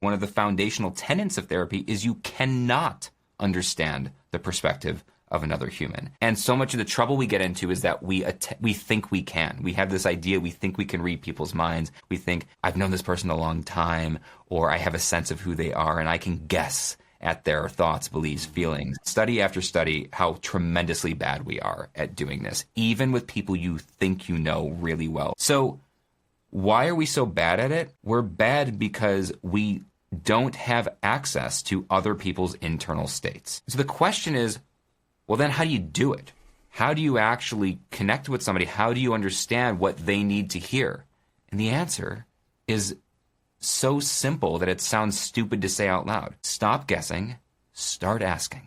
one of the foundational tenets of therapy is you cannot understand the perspective of another human. And so much of the trouble we get into is that we think we can. We have this idea, we think we can read people's minds. We think, I've known this person a long time, or I have a sense of who they are, and I can guess at their thoughts, beliefs, feelings. Study after study, how tremendously bad we are at doing this, even with people you think you know really well. So why are we so bad at it? We're bad because we don't have access to other people's internal states. So the question is, well, then how do you do it? How do you actually connect with somebody? How do you understand what they need to hear? And the answer is so simple that it sounds stupid to say out loud. Stop guessing, start asking.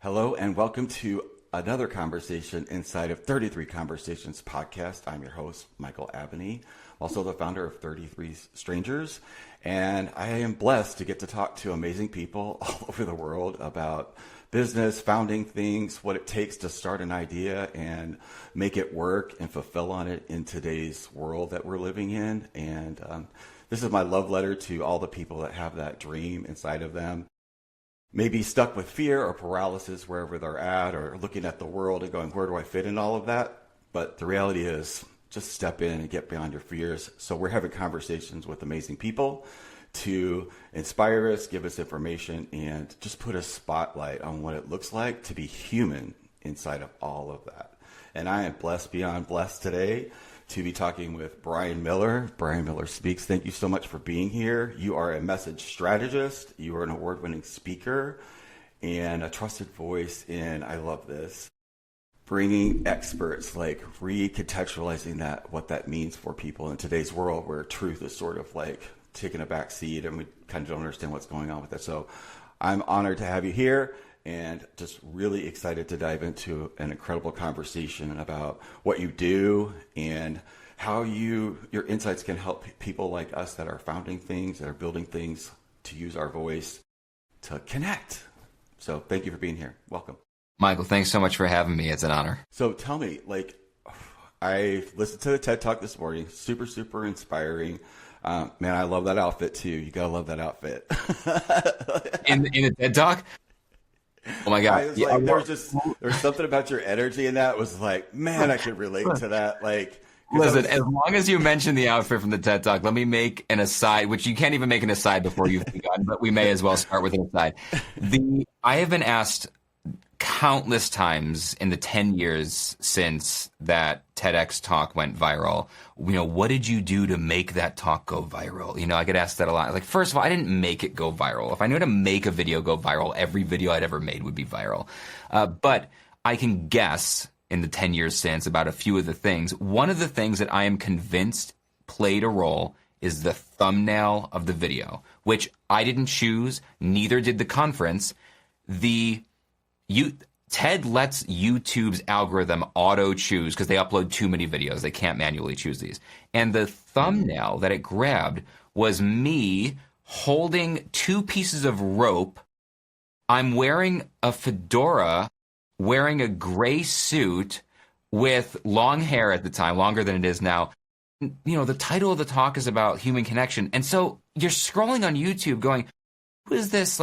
Hello, and welcome to another conversation inside of 33 Conversations podcast. I'm your host, Michael Abney, also the founder of 33 Strangers. And I am blessed to get to talk to amazing people all over the world about business, founding things, what it takes to start an idea and make it work and fulfill on it in today's world that we're living in. And this is my love letter to all the people that have that dream inside of them. Maybe stuck with fear or paralysis wherever they're at, or looking at the world and going, where do I fit in all of that? But the reality is, just step in and get beyond your fears. So we're having conversations with amazing people to inspire us, give us information, and just put a spotlight on what it looks like to be human inside of all of that. And I am blessed beyond blessed today to be talking with Brian Miller. Brian Miller Speaks. Thank you so much for being here. You are a message strategist. You are an award-winning speaker and a trusted voice in, I love this, bringing experts, like recontextualizing that, what that means for people in today's world where truth is sort of like taking a back seat and we kind of don't understand what's going on with it. So I'm honored to have you here and just really excited to dive into an incredible conversation about what you do and how your insights can help people like us that are founding things, that are building things, to use our voice to connect. So thank you for being here. Welcome. Michael, thanks so much for having me. It's an honor. So tell me, I listened to the TED Talk this morning, super, super inspiring. Man, I love that outfit too. You gotta love that outfit. in the TED Talk? Oh my God. Yeah, there's something about your energy in that was like, man, I could relate to that. Listen, as long as you mention the outfit from the TED Talk, let me make an aside, which you can't even make an aside before you've begun, but we may as well start with an aside. I have been asked countless times in the 10 years since that TEDx talk went viral, what did you do to make that talk go viral? I get asked that a lot. Like, first of all, I didn't make it go viral. If I knew how to make a video go viral, every video I'd ever made would be viral. But I can guess in the 10 years since about a few of the things. One of the things that I am convinced played a role is the thumbnail of the video, which I didn't choose, neither did the conference. TED lets YouTube's algorithm auto-choose because they upload too many videos. They can't manually choose these. And the thumbnail that it grabbed was me holding two pieces of rope. I'm wearing a fedora, wearing a gray suit with long hair at the time, longer than it is now. The title of the talk is about human connection. And so you're scrolling on YouTube going, who is this,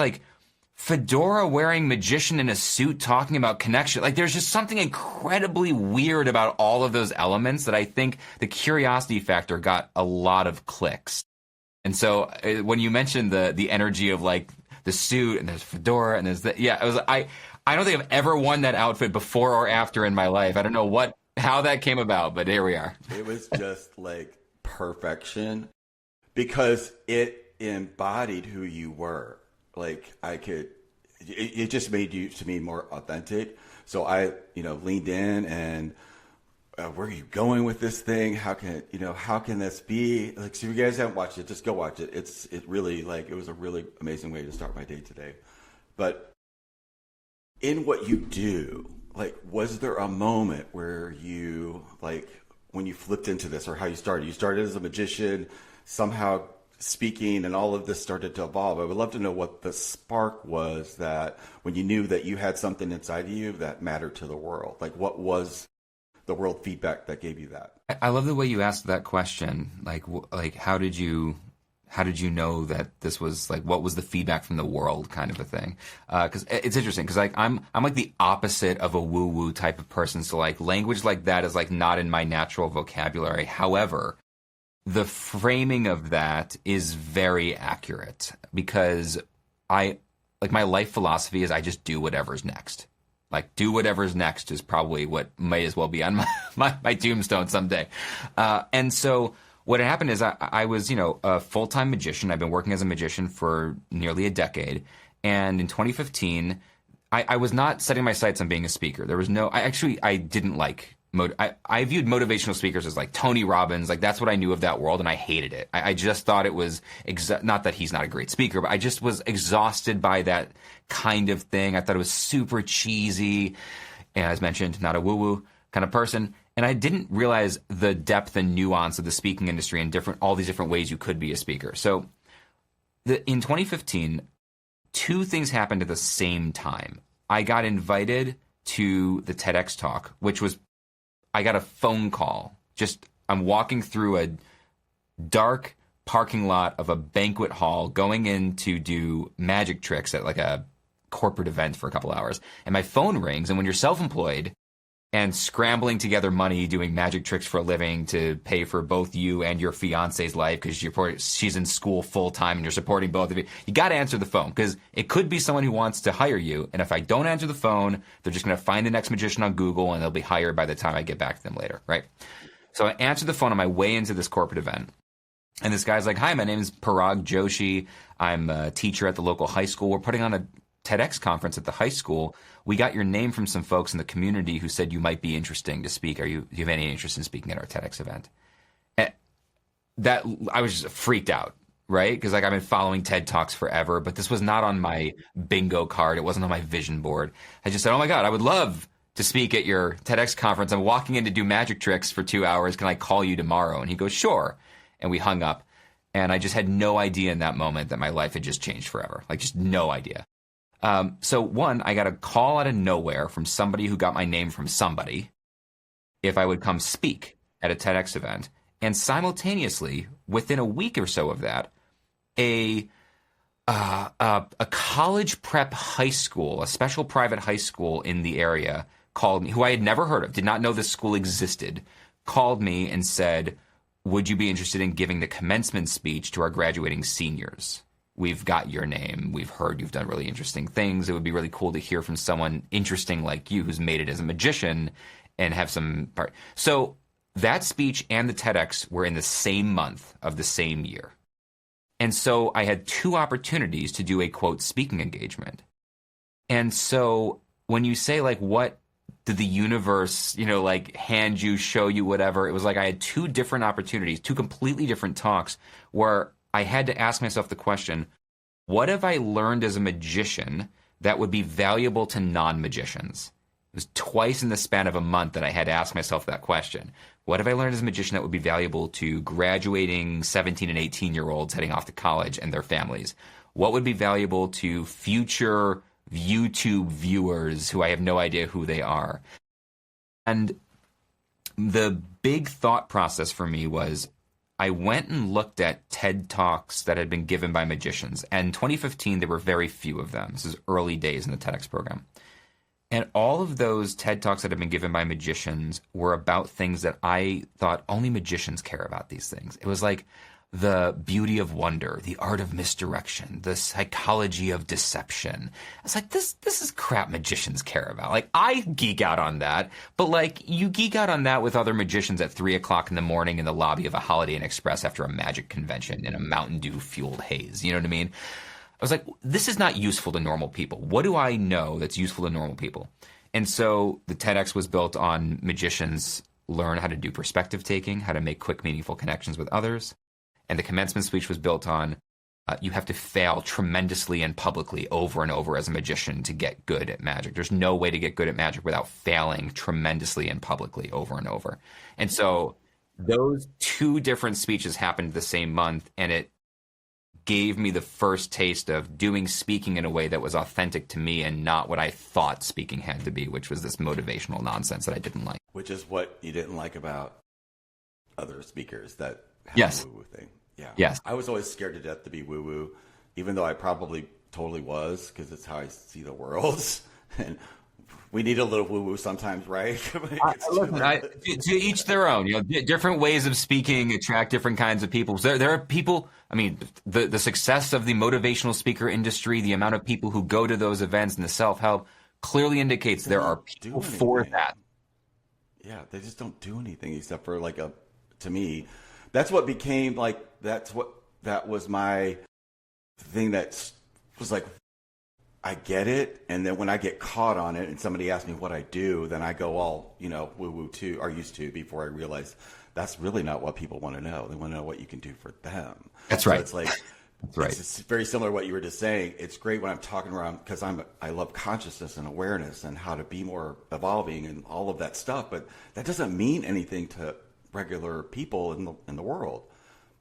fedora wearing magician in a suit talking about connection? There's just something incredibly weird about all of those elements that I think the curiosity factor got a lot of clicks. And so when you mentioned the energy of the suit and there's fedora and there's I don't think I've ever worn that outfit before or after in my life. I don't know how that came about, but here we are. It was just perfection because it embodied who you were. It just made you, to me, more authentic. So I, leaned in and where are you going with this thing? How can this be? So if you guys haven't watched it, just go watch it. It really, it was a really amazing way to start my day today. But in what you do, was there a moment where you, when you flipped into this, or how you started? You started as a magician, somehow speaking, and all of this started to evolve. I would love to know what the spark was that when you knew that you had something inside of you that mattered to the world. What was the world feedback that gave you that? I love the way you asked that question. How did you how did you know that this was like, what was the feedback from the world kind of a thing? Because it's interesting because like I'm like the opposite of a woo woo type of person. So like language like that is like not in my natural vocabulary. However, the framing of that is very accurate because I like my life philosophy is I just do whatever's next. Like do whatever's next is probably what may as well be on my tombstone someday. And so what had happened is I was, a full-time magician. I've been working as a magician for nearly a decade. And in 2015, I was not setting my sights on being a speaker. There was I didn't like, I viewed motivational speakers as like Tony Robbins. Like that's what I knew of that world and I hated it. I just thought it was, not that he's not a great speaker, but I just was exhausted by that kind of thing. I thought it was super cheesy. And as mentioned, not a woo-woo kind of person. And I didn't realize the depth and nuance of the speaking industry and all these different ways you could be a speaker. So in 2015, two things happened at the same time. I got invited to the TEDx talk, I got a phone call. I'm walking through a dark parking lot of a banquet hall going in to do magic tricks at like a corporate event for a couple hours. And my phone rings. And when you're self-employed, and scrambling together money, doing magic tricks for a living to pay for both you and your fiance's life because she's in school full time and you're supporting both of you. You got to answer the phone because it could be someone who wants to hire you. And if I don't answer the phone, they're just going to find the next magician on Google and they'll be hired by the time I get back to them later, right? So I answered the phone on my way into this corporate event. And this guy's like, hi, my name is Parag Joshi. I'm a teacher at the local high school. We're putting on a TEDx conference at the high school. We got your name from some folks in the community who said you might be interesting to speak. Do you have any interest in speaking at our TEDx event? That I was just freaked out, right? Because like I've been following TED Talks forever, but this was not on my bingo card. It wasn't on my vision board. I just said, oh my God, I would love to speak at your TEDx conference. I'm walking in to do magic tricks for 2 hours. Can I call you tomorrow? And he goes, sure. And we hung up. And I just had no idea in that moment that my life had just changed forever. Like just no idea. So one, I got a call out of nowhere from somebody who got my name from somebody if I would come speak at a TEDx event. And simultaneously, within a week or so of that, a college prep high school, a special private high school in the area called me, who I had never heard of, did not know this school existed, called me and said, would you be interested in giving the commencement speech to our graduating seniors? We've got your name. We've heard you've done really interesting things. It would be really cool to hear from someone interesting like you who's made it as a magician and have some part. So that speech and the TEDx were in the same month of the same year. And so I had two opportunities to do a, quote, speaking engagement. And so when you say, like, what did the universe, like hand you, show you, whatever, it was like I had two different opportunities, two completely different talks where I had to ask myself the question, what have I learned as a magician that would be valuable to non-magicians? It was twice in the span of a month that I had to ask myself that question. What have I learned as a magician that would be valuable to graduating 17 and 18-year-olds heading off to college and their families? What would be valuable to future YouTube viewers who I have no idea who they are? And the big thought process for me was I went and looked at TED Talks that had been given by magicians. And in 2015, there were very few of them. This is early days in the TEDx program. And all of those TED Talks that have been given by magicians were about things that I thought only magicians care about these things. It was like the beauty of wonder, the art of misdirection, the psychology of deception. I was like, this is crap magicians care about. Like, I geek out on that, but like, you geek out on that with other magicians at 3 o'clock in the morning in the lobby of a Holiday Inn Express after a magic convention in a Mountain Dew fueled haze. You know what I mean? I was like, this is not useful to normal people. What do I know that's useful to normal people? And so the TEDx was built on magicians learn how to do perspective taking, how to make quick, meaningful connections with others. And the commencement speech was built on you have to fail tremendously and publicly over and over as a magician to get good at magic. There's no way to get good at magic without failing tremendously and publicly over and over. And so those two different speeches happened the same month, and it gave me the first taste of doing speaking in a way that was authentic to me and not what I thought speaking had to be, which was this motivational nonsense that I didn't like. Which is what you didn't like about other speakers that have Yes. the woo-woo thing. Yeah. Yes. I was always scared to death to be woo woo, even though I probably totally was, because it's how I see the world. And we need a little woo woo sometimes, right? When it gets too Listen, to each their own. You know, different ways of speaking attract different kinds of people. So there are people. I mean, the success of the motivational speaker industry, the amount of people who go to those events and the self help clearly indicates there are people for that. Yeah, they just don't do anything except for like to me, that's what became like, that was my thing that was like, I get it. And then when I get caught on it and somebody asks me what I do, then I go all, woo woo too, or used to, before I realize that's really not what people want to know. They want to know what you can do for them. That's right. So it's like, That's right. It's very similar to what you were just saying. It's great when I'm talking around, because I love consciousness and awareness and how to be more evolving and all of that stuff. But that doesn't mean anything to regular people in the world.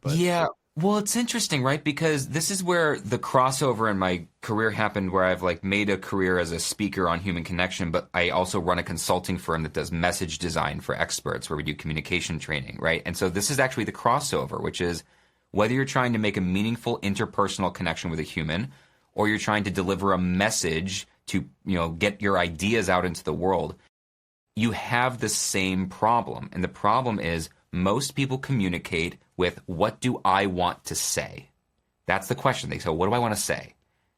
But yeah. Well, it's interesting, right? Because this is where the crossover in my career happened, where I've like made a career as a speaker on human connection, but I also run a consulting firm that does message design for experts, where we do communication training, right? And so this is actually the crossover, which is whether you're trying to make a meaningful interpersonal connection with a human, or you're trying to deliver a message to, get your ideas out into the world, you have the same problem. And the problem is most people communicate with, what do I want to say? That's the question. They say, what do I want to say?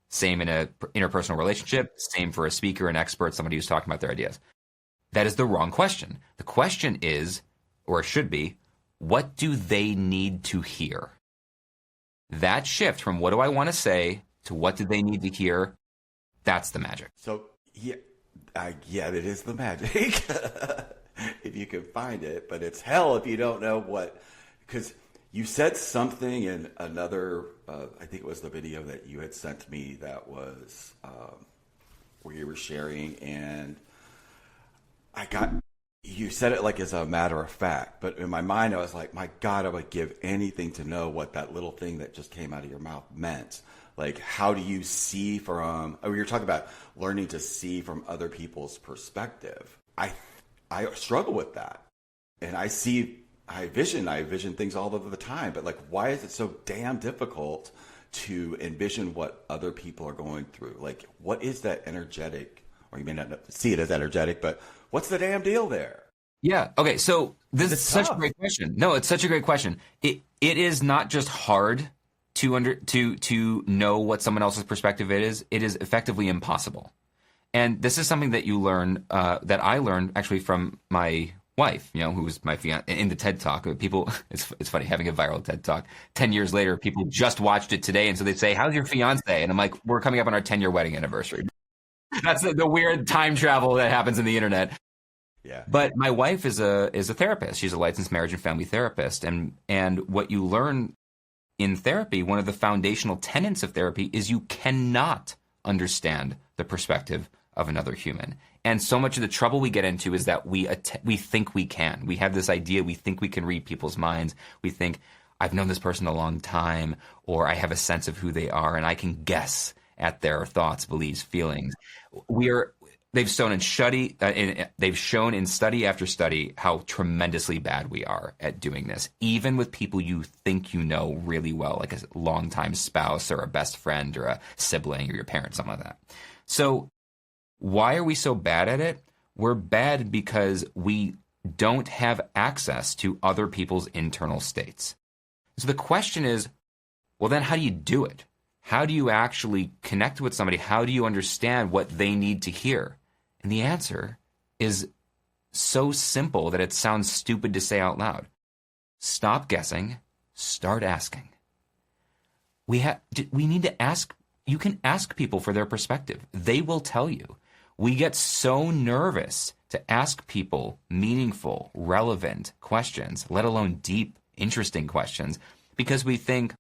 Same in an interpersonal relationship, same for a speaker, an expert, somebody who's talking about their ideas. That is the wrong question. The question is, or it should be, what do they need to hear? That shift from what do I want to say to what do they need to hear, that's the magic. So, yeah, it is the magic. If you can find it, but it's hell if you don't know what, because you said something in another, I think it was the video that you had sent me that was where you were sharing, and you said it like as a matter of fact, but in my mind I was like, my God, I would give anything to know what that little thing that just came out of your mouth meant. Like, how do you see you're talking about learning to see from other people's perspective. I struggle with that. And I vision things all over the time, but like, why is it so damn difficult to envision what other people are going through? Like, what is that energetic, or you may not see it as energetic, but what's the damn deal there? Yeah. Okay. So this is such a great question. No, it's such a great question. It is not just hard to know what someone else's perspective is. It is effectively impossible. And this is something that you learn, that I learned actually from my wife, who was my fiance, in the TED Talk. People, it's funny having a viral TED Talk. 10 years later, people just watched it today, and so they say, "How's your fiance?" And I'm like, "We're coming up on our 10-year wedding anniversary." That's the weird time travel that happens in the internet. Yeah. But my wife is a therapist. She's a licensed marriage and family therapist, and what you learn in therapy, one of the foundational tenets of therapy, is you cannot understand the perspective of another human. And so much of the trouble we get into is that we think we can. We have this idea, we think we can read people's minds. We think, I've known this person a long time, or I have a sense of who they are, and I can guess at their thoughts, beliefs, feelings. They've shown in study after study how tremendously bad we are at doing this, even with people you think you know really well, like a longtime spouse or a best friend or a sibling or your parents, something like that. So why are we so bad at it? We're bad because we don't have access to other people's internal states. So the question is, well, then how do you do it? How do you actually connect with somebody? How do you understand what they need to hear? And the answer is so simple that it sounds stupid to say out loud. Stop guessing, start asking. We need to ask. You can ask people for their perspective. They will tell you. We get so nervous to ask people meaningful, relevant questions, let alone deep, interesting questions, because we think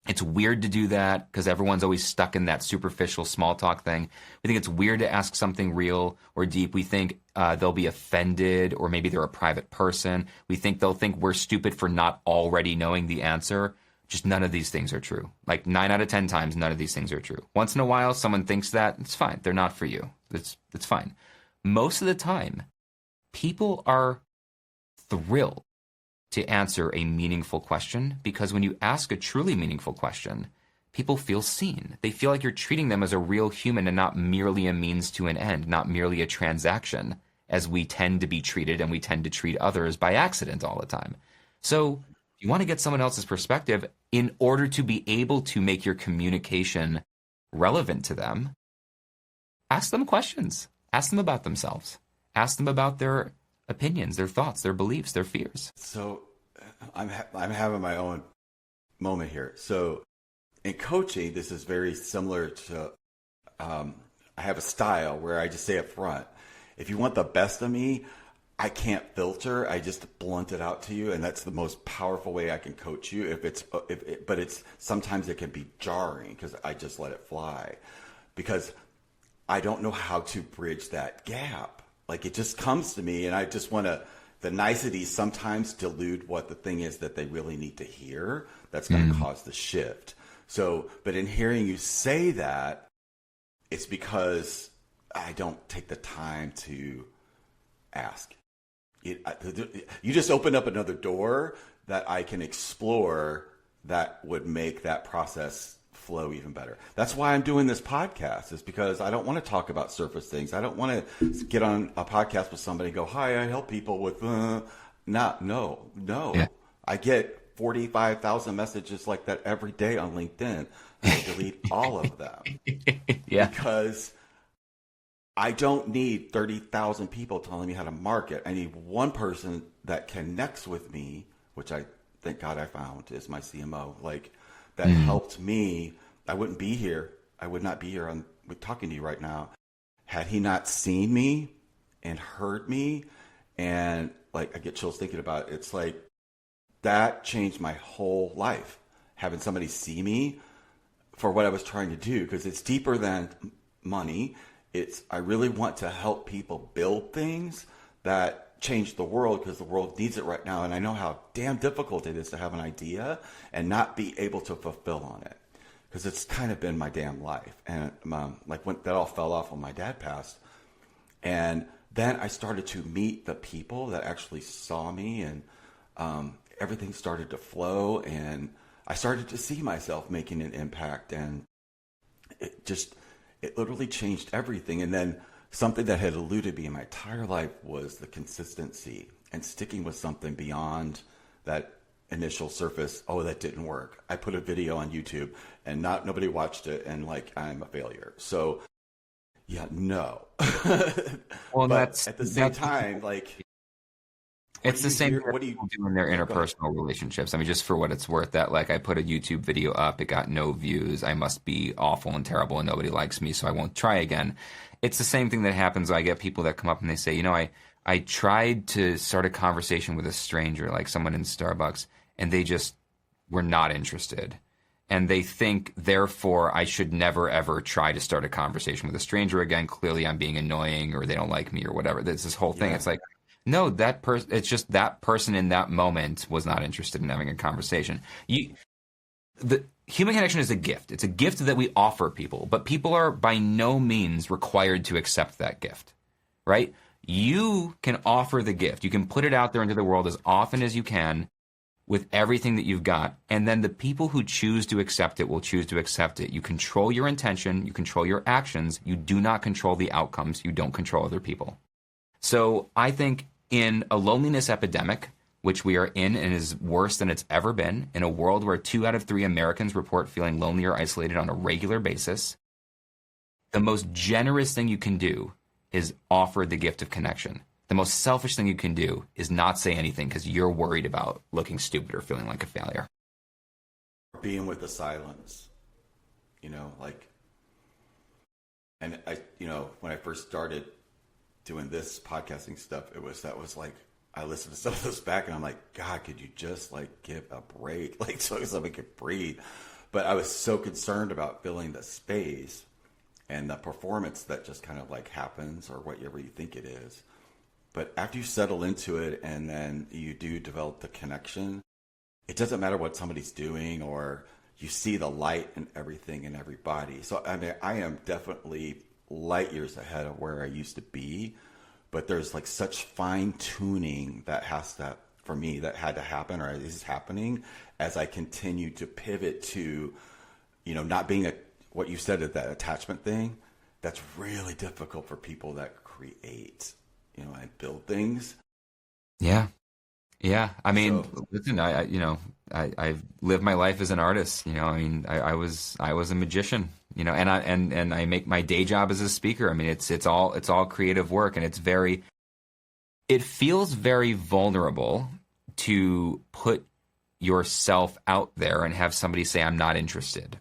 it's weird to do that because everyone's always stuck in that superficial small talk thing. We think it's weird to ask something real or deep. We think they'll be offended, or maybe they're a private person. We think they'll think we're stupid for not already knowing the answer. Just none of these things are true. Like 9 out of 10 times, none of these things are true. Once in a while, someone thinks that, it's fine. They're not for you. It's fine. Most of the time, people are thrilled to answer a meaningful question, because when you ask a truly meaningful question, people feel seen. They feel like you're treating them as a real human and not merely a means to an end, not merely a transaction, as we tend to be treated, and we tend to treat others by accident all the time. So you want to get someone else's perspective in order to be able to make your communication relevant to them. Ask them questions. Ask them about themselves. Ask them about their opinions, their thoughts, their beliefs, their fears. So I'm having my own moment here. So in coaching, this is very similar to, I have a style where I just say up front, if you want the best of me, I can't filter. I just blunt it out to you, and that's the most powerful way I can coach you. But it's sometimes it can be jarring because I just let it fly, because I don't know how to bridge that gap. Like, it just comes to me, and I just want to. The niceties sometimes dilute what the thing is that they really need to hear. That's going to cause the shift. So, but in hearing you say that, it's because I don't take the time to ask. You just opened up another door that I can explore that would make that process flow even better. That's why I'm doing this podcast, is because I don't want to talk about surface things. I don't want to get on a podcast with somebody and go, hi, I help people with, no. Yeah. I get 45,000 messages like that every day on LinkedIn. I delete all of them. Yeah. Because I don't need 30,000 people telling me how to market. I need one person that connects with me, which I thank God I found is my CMO. Like, that helped me. I wouldn't be here. I would not be here with talking to you right now had he not seen me and heard me. And like, I get chills thinking about it. It's like, that changed my whole life, having somebody see me for what I was trying to do, because it's deeper than money. I really want to help people build things that change the world, because the world needs it right now. And I know how damn difficult it is to have an idea and not be able to fulfill on it, because it's kind of been my damn life. And like, when that all fell off when my dad passed, and then I started to meet the people that actually saw me, and everything started to flow, and I started to see myself making an impact, and it literally changed everything. And then something that had eluded me in my entire life was the consistency and sticking with something beyond that initial surface. Oh, that didn't work. I put a video on YouTube and nobody watched it, and like, I'm a failure. So yeah, no. Well, but at the same time, like, it's the same thing that people do in their interpersonal relationships. I mean, just for what it's worth, that like, I put a YouTube video up, it got no views. I must be awful and terrible and nobody likes me, so I won't try again. It's the same thing that happens. I get people that come up and they say, you know, I tried to start a conversation with a stranger, like someone in Starbucks, and they just were not interested. And they think, therefore, I should never, ever try to start a conversation with a stranger again. Clearly, I'm being annoying, or they don't like me, or whatever. There's this whole thing. Yeah. It's like, no, it's just that person in that moment was not interested in having a conversation. The human connection is a gift. It's a gift that we offer people, but people are by no means required to accept that gift, right? You can offer the gift. You can put it out there into the world as often as you can with everything that you've got, and then the people who choose to accept it will choose to accept it. You control your intention. You control your actions. You do not control the outcomes. You don't control other people. So I think in a loneliness epidemic, which we are in and is worse than it's ever been, in a world where 2 out of 3 Americans report feeling lonely or isolated on a regular basis, the most generous thing you can do is offer the gift of connection. The most selfish thing you can do is not say anything because you're worried about looking stupid or feeling like a failure. Being with the silence, like, and when I first started doing this podcasting stuff, that was like, I listened to some of those back and I'm like, God, could you just like give a break? Like, so somebody could breathe. But I was so concerned about filling the space and the performance that just kind of like happens, or whatever you think it is. But after you settle into it and then you do develop the connection, it doesn't matter what somebody's doing, or you see the light in everything and everybody. So, I mean, I am definitely light years ahead of where I used to be, but there's like such fine tuning that has to for me that had to happen or is happening as I continue to pivot to, not being what you said, that attachment thing. That's really difficult for people that create, and build things. Yeah. Yeah. I mean, So, listen, I've lived my life as an artist. I mean, I was a magician, and I make my day job as a speaker. I mean, it's all creative work, and it feels very vulnerable to put yourself out there and have somebody say, I'm not interested.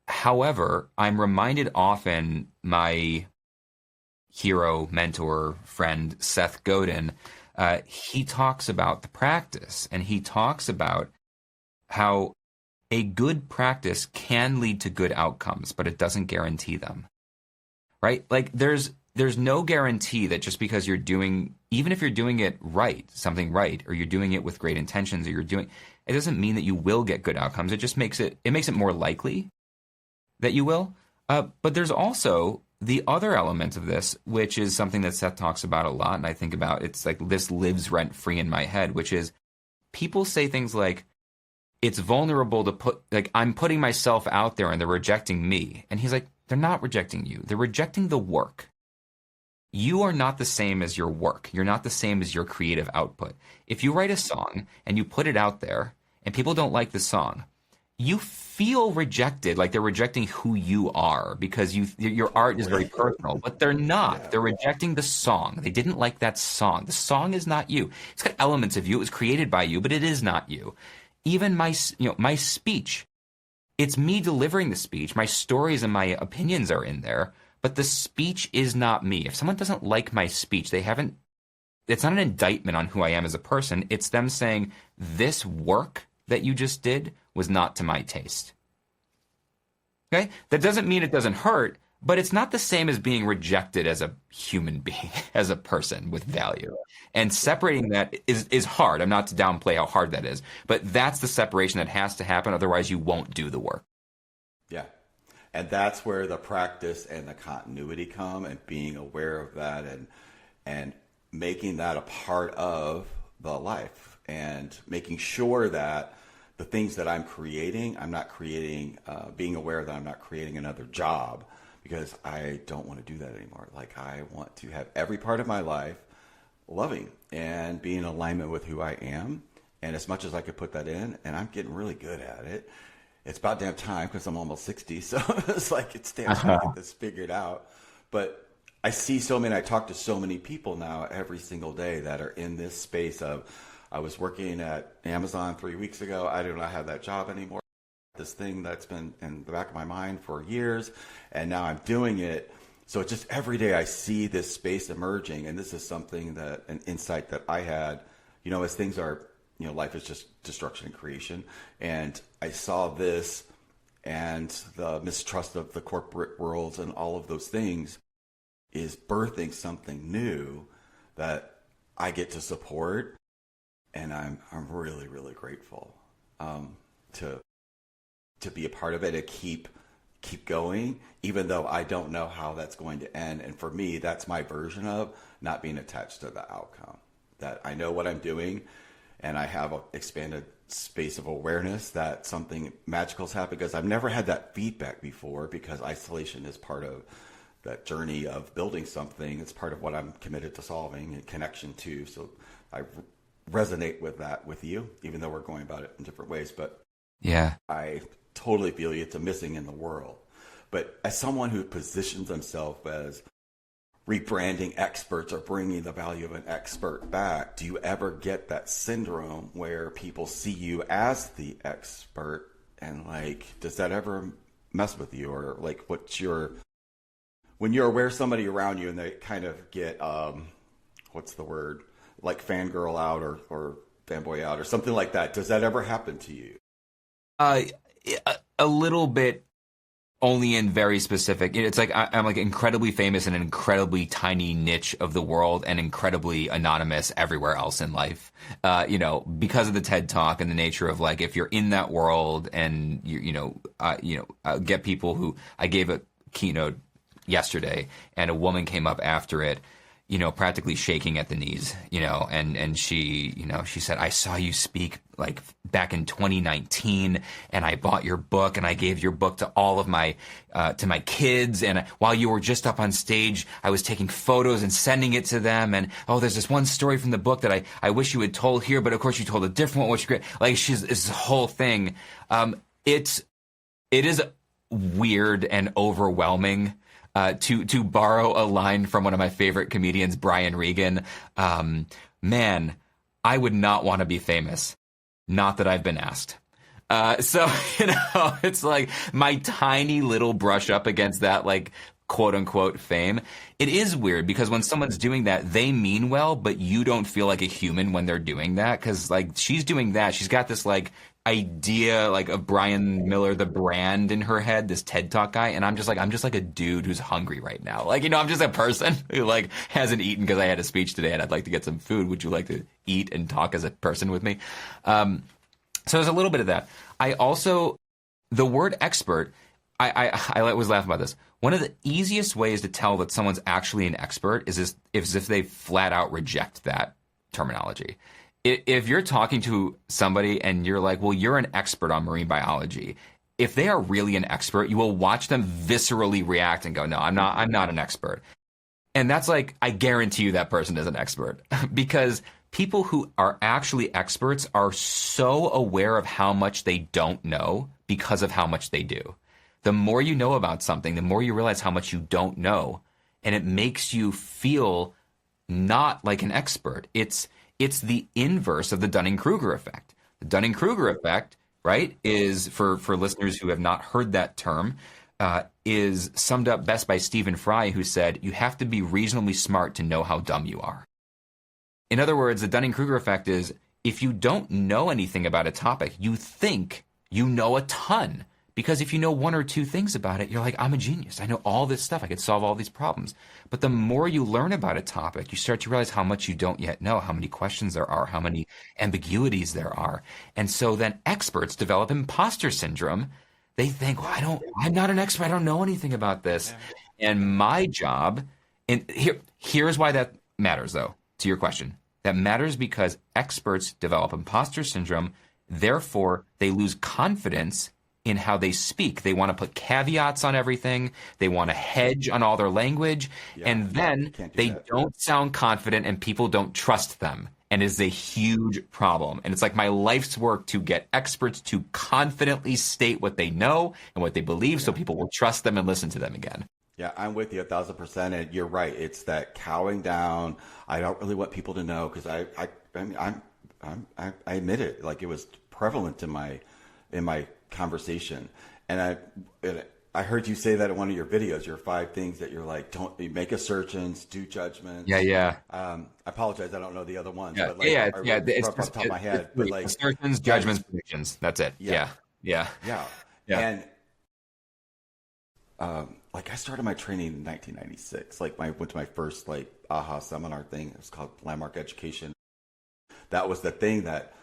However, I'm reminded often, my hero, mentor, friend, Seth Godin, he talks about the practice, and he talks about how a good practice can lead to good outcomes, but it doesn't guarantee them, right? Like there's no guarantee that just because even if you're doing it right, something right, or you're doing it with great intentions, it doesn't mean that you will get good outcomes. It just makes it more likely that you will. But there's also the other element of this, which is something that Seth talks about a lot, and I think about, it's like this lives rent free in my head, which is people say things like, it's vulnerable to I'm putting myself out there and they're rejecting me. And he's like, they're not rejecting you. They're rejecting the work. You are not the same as your work. You're not the same as your creative output. If you write a song and you put it out there and people don't like the song, you feel rejected, like they're rejecting who you are, because your art is very personal, but they're not. Yeah. They're rejecting the song. They didn't like that song. The song is not you. It's got elements of you. It was created by you, but it is not you. Even my speech, it's me delivering the speech. My stories and my opinions are in there, but the speech is not me. If someone doesn't like my speech, it's not an indictment on who I am as a person. It's them saying, this work that you just did was not to my taste. Okay? That doesn't mean it doesn't hurt, but it's not the same as being rejected as a human being, as a person with value. And separating that is hard. I'm not to downplay how hard that is, but that's the separation that has to happen. Otherwise, you won't do the work. Yeah. And that's where the practice and the continuity come, and being aware of that and making that a part of the life, and making sure that the things that I'm creating, I'm not creating, being aware that I'm not creating another job, because I don't want to do that anymore. Like, I want to have every part of my life loving and be in alignment with who I am. And as much as I could put that in, and I'm getting really good at it, it's about damn time, because I'm almost 60. So it's like, it's damn time to get this figured out. But I talk to so many people now every single day that are in this space of, I was working at Amazon 3 weeks ago. I do not have that job anymore. This thing that's been in the back of my mind for years, and now I'm doing it. So it's just every day I see this space emerging, and this is something an insight that I had, as things are, life is just destruction and creation. And I saw this, and the mistrust of the corporate worlds and all of those things is birthing something new that I get to support. And I'm really, really grateful to be a part of it and keep going, even though I don't know how that's going to end. And for me, that's my version of not being attached to the outcome. That I know what I'm doing, and I have an expanded space of awareness that something magical has happened, because I've never had that feedback before, because isolation is part of that journey of building something. It's part of what I'm committed to solving and connection to. So I resonate with that with you, even though we're going about it in different ways. But yeah, I totally feel it's a missing in the world. But as someone who positions themselves as rebranding experts or bringing the value of an expert back, do you ever get that syndrome where people see you as the expert, and like, does that ever mess with you? Or like, when you're aware of somebody around you and they kind of get what's the word, like fangirl out or fanboy out or something like that, does that ever happen to you? A little bit, only in very specific. It's like I'm like incredibly famous in an incredibly tiny niche of the world, and incredibly anonymous everywhere else in life. Because of the TED Talk and the nature of, like, if you're in that world, and get people who, I gave a keynote yesterday, and a woman came up after it. practically shaking at the knees, and she, she said, I saw you speak like back in 2019 and I bought your book and I gave your book to all of to my kids. And while you were just up on stage, I was taking photos and sending it to them. And, oh, there's this one story from the book that I wish you had told here, but of course you told a different one, which is great. Like it's this whole thing. It is weird and overwhelming. To borrow a line from one of my favorite comedians, Brian Regan, man, I would not want to be famous. Not that I've been asked. So, it's like my tiny little brush up against that, like, quote unquote fame. It is weird because when someone's doing that, they mean well, but you don't feel like a human when they're doing that. Cause like she's doing that. She's got this like idea like of Brian Miller, the brand in her head, this TED Talk guy. And I'm just like a dude who's hungry right now. Like, I'm just a person who like hasn't eaten because I had a speech today and I'd like to get some food. Would you like to eat and talk as a person with me? So there's a little bit of that. I also, the word expert, I was laughing about this. One of the easiest ways to tell that someone's actually an expert is if they flat out reject that terminology. If you're talking to somebody and you're like, well, you're an expert on marine biology. If they are really an expert, you will watch them viscerally react and go, no, I'm not an expert. And that's like, I guarantee you that person is an expert because people who are actually experts are so aware of how much they don't know because of how much they do. The more you know about something, the more you realize how much you don't know. And it makes you feel not like an expert. It's the inverse of the Dunning-Kruger effect. The Dunning-Kruger effect, right, is, for listeners who have not heard that term, is summed up best by Stephen Fry, who said, you have to be reasonably smart to know how dumb you are. In other words, the Dunning-Kruger effect is, if you don't know anything about a topic, you think you know a ton. Because if you know one or two things about it, you're like, I'm a genius. I know all this stuff. I could solve all these problems. But the more you learn about a topic, you start to realize how much you don't yet know, how many questions there are, how many ambiguities there are. And so then experts develop imposter syndrome. They think, well, I'm not an expert. I don't know anything about this. Yeah. And my job, and here's why that matters, though, to your question. That matters because experts develop imposter syndrome. Therefore, they lose confidence in how they speak. They want to put caveats on everything. They want to hedge on all their language. Yeah, and then they don't sound confident and people don't trust them. And it is a huge problem. And it's like my life's work to get experts to confidently state what they know and what they believe so people will trust them and listen to them again. Yeah, I'm with you 1,000%. And you're right. It's that cowing down. I don't really want people to know because I admit it. Like it was prevalent in my conversation. And I heard you say that in one of your videos, your 5 things that you're like, don't make assertions, do judgments. Yeah. I apologize. I don't know the other ones. Yeah. But like, it's off the top of my head. But like assertions, judgments, predictions. That's it. Yeah. And like I started my training in 1996. Like I went to my first like AHA seminar thing. It was called Landmark Education. That was the thing that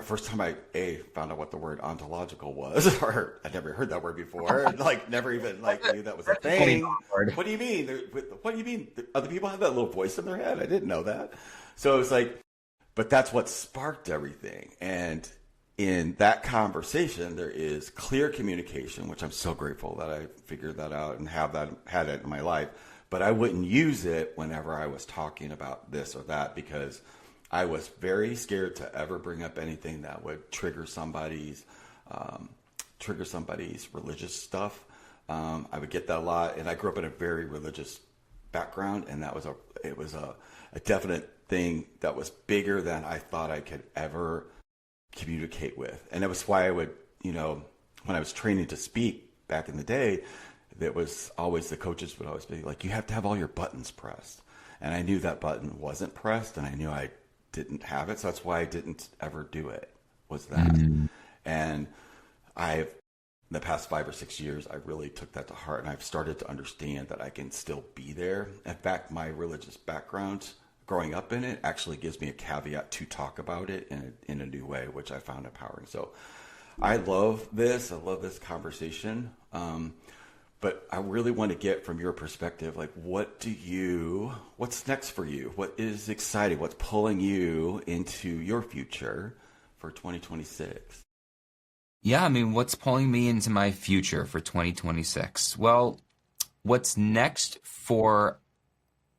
first time I found out what the word ontological was, or I'd never heard that word before, like never even like knew that was a thing. What do you mean? What do you mean? Other people have that little voice in their head? I didn't know that. So it was like, but that's what sparked everything. And in that conversation, there is clear communication, which I'm so grateful that I figured that out and had it in my life. But I wouldn't use it whenever I was talking about this or that because I was very scared to ever bring up anything that would trigger somebody's religious stuff. I would get that a lot, and I grew up in a very religious background, and it was a definite thing that was bigger than I thought I could ever communicate with. And that was why I would, when I was training to speak back in the day, that was always the coaches would always be like, you have to have all your buttons pressed. And I knew that button wasn't pressed, and I knew I didn't have it. So that's why I didn't ever do it, was that. Mm-hmm. And in the past 5 or 6 years, I really took that to heart, and I've started to understand that I can still be there. In fact, my religious background, growing up in it, actually gives me a caveat to talk about it in a new way, which I found empowering. So I love this. I love this conversation. But I really want to get from your perspective, like, what's next for you? What is exciting? What's pulling you into your future for 2026? Yeah, I mean, what's pulling me into my future for 2026? Well, what's next for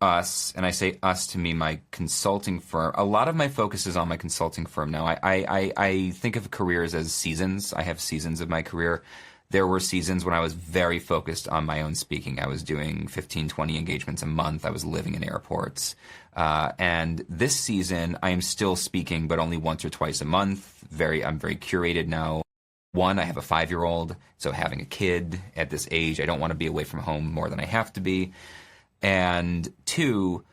us, and I say us to mean my consulting firm. A lot of my focus is on my consulting firm now. I think of careers as seasons. I have seasons of my career. There were seasons when I was very focused on my own speaking. I was doing 15, 20 engagements a month. I was living in airports. And this season, I am still speaking, but only once or twice a month. I'm very curated now. One, I have a 5-year-old, so having a kid at this age, I don't want to be away from home more than I have to be. And two,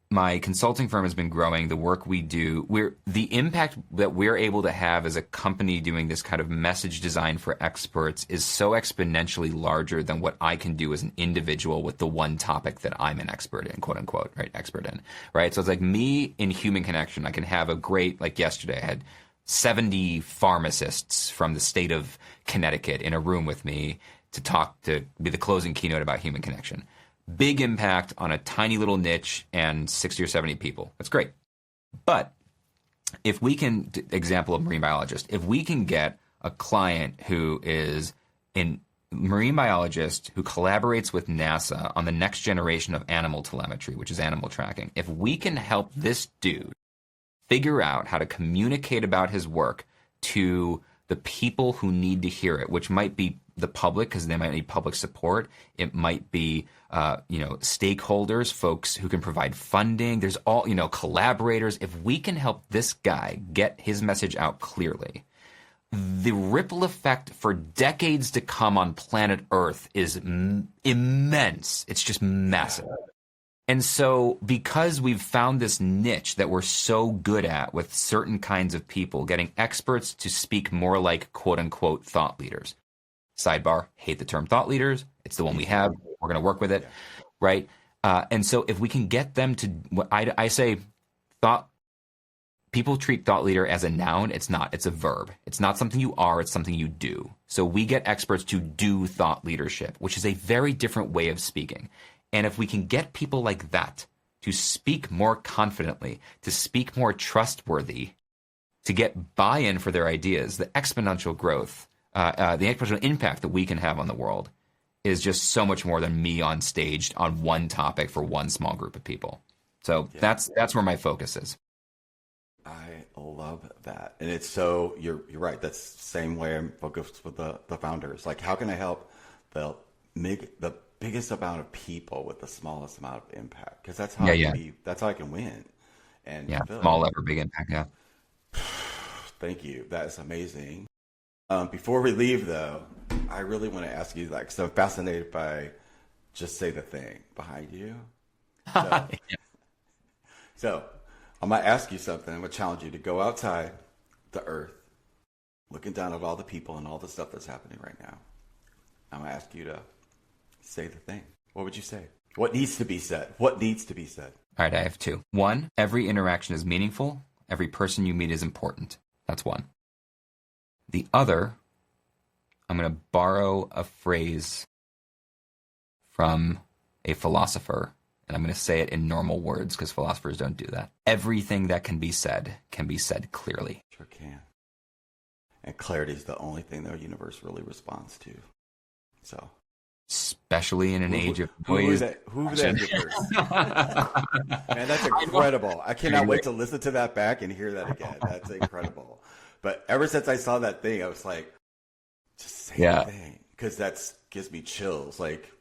my consulting firm has been growing. The work we do, the impact that we're able to have as a company doing this kind of message design for experts is so exponentially larger than what I can do as an individual with the one topic that I'm an expert in, quote unquote, right? Expert in, right? So it's like me in human connection. I can have a great, like yesterday, I had 70 pharmacists from the state of Connecticut in a room with me to be the closing keynote about human connection. Big impact on a tiny little niche and 60 or 70 people. That's great. But if we can, example of marine biologist, if we can get a client who is a marine biologist who collaborates with NASA on the next generation of animal telemetry, which is animal tracking, if we can help this dude figure out how to communicate about his work to the people who need to hear it, which might be the public because they might need public support. It might be, stakeholders, folks who can provide funding. There's all, collaborators. If we can help this guy get his message out clearly, the ripple effect for decades to come on planet Earth is immense. It's just massive. And so because we've found this niche that we're so good at with certain kinds of people, getting experts to speak more like quote unquote thought leaders. Sidebar, hate the term thought leaders. It's the one we have. We're going to work with it, right? And so if we can get them to, I say people treat thought leader as a noun. It's not. It's a verb. It's not something you are. It's something you do. So we get experts to do thought leadership, which is a very different way of speaking. And if we can get people like that to speak more confidently, to speak more trustworthy, to get buy-in for their ideas, the exponential growth, the exponential impact that we can have on the world is just so much more than me on stage on one topic for one small group of people. So that's where my focus is. I love that. And it's so, you're right. That's the same way I'm focused with the founders. Like, how can I help the biggest amount of people with the smallest amount of impact? Because that's how that's how I can win. And small lever, big impact. Yeah. Thank you. That is amazing. Before we leave, though, I really want to ask you, so I'm fascinated by Just Say the Thing behind you. So I'm going to ask you something. I'm going to challenge you to go outside the earth, looking down at all the people and all the stuff that's happening right now. I'm going to ask you to say the thing. What would you say? What needs to be said? What needs to be said? All right, I have two. One, every interaction is meaningful. Every person you meet is important. That's one. The other, I'm going to borrow a phrase from a philosopher, and I'm going to say it in normal words because philosophers don't do that. Everything that can be said clearly. Sure can. And clarity is the only thing the universe really responds to. So, especially in an age of noise. Who's that person? Man, that's incredible. I cannot wait to listen to that back and hear that again. That's incredible. But ever since I saw that thing, I was like, just say the thing. Because that gives me chills. Like,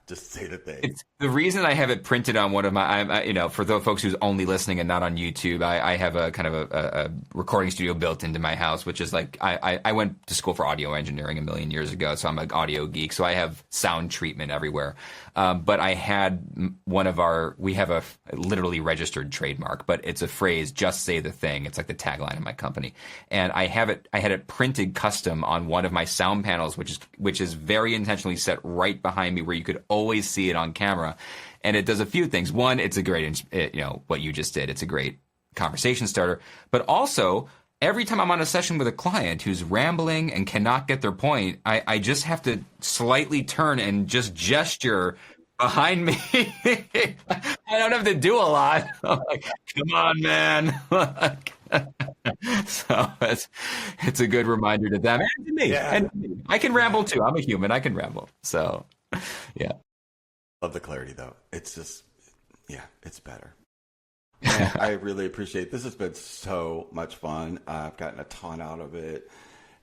just say the thing. It's the reason I have it printed on one of my, for the folks who's only listening and not on YouTube, I have a kind of a recording studio built into my house, which is like, I went to school for audio engineering a million years ago, so I'm an audio geek, so I have sound treatment everywhere. But I had we have a literally registered trademark, but it's a phrase, just say the thing. It's like the tagline of my company. And I had it printed custom on one of my sound panels, which is very intentionally set right behind me where you could always see it on camera. And it does a few things. One, it's a great, what you just did. It's a great conversation starter. But also, every time I'm on a session with a client who's rambling and cannot get their point, I just have to slightly turn and just gesture behind me. I don't have to do a lot. I'm like, come on, man. So it's a good reminder to them and to me. Yeah. And to me. I can ramble too. I'm a human. I can ramble. So, yeah. Love the clarity, though. It's just, yeah, it's better. Man, I really appreciate this. Has been so much fun. I've gotten a ton out of it,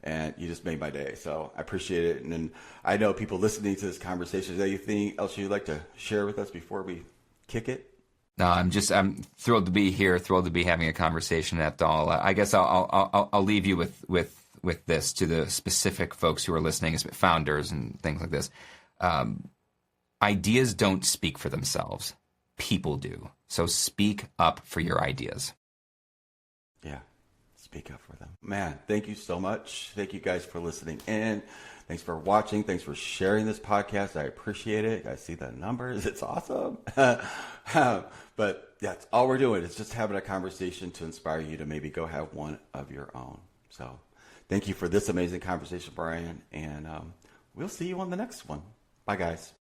and you just made my day. So I appreciate it. And then I know people listening to this conversation. Is there anything else you'd like to share with us before we kick it? No, I'm thrilled to be here. Thrilled to be having a conversation at all. I guess I'll leave you with this to the specific folks who are listening, as founders and things like this. Ideas don't speak for themselves. People do. So speak up for your ideas. Yeah, speak up for them. Man, thank you so much. Thank you guys for listening in. Thanks for watching. Thanks for sharing this podcast. I appreciate it. I see the numbers. It's awesome. But that's all we're doing is just having a conversation to inspire you to maybe go have one of your own. So thank you for this amazing conversation, Brian. And we'll see you on the next one. Bye, guys.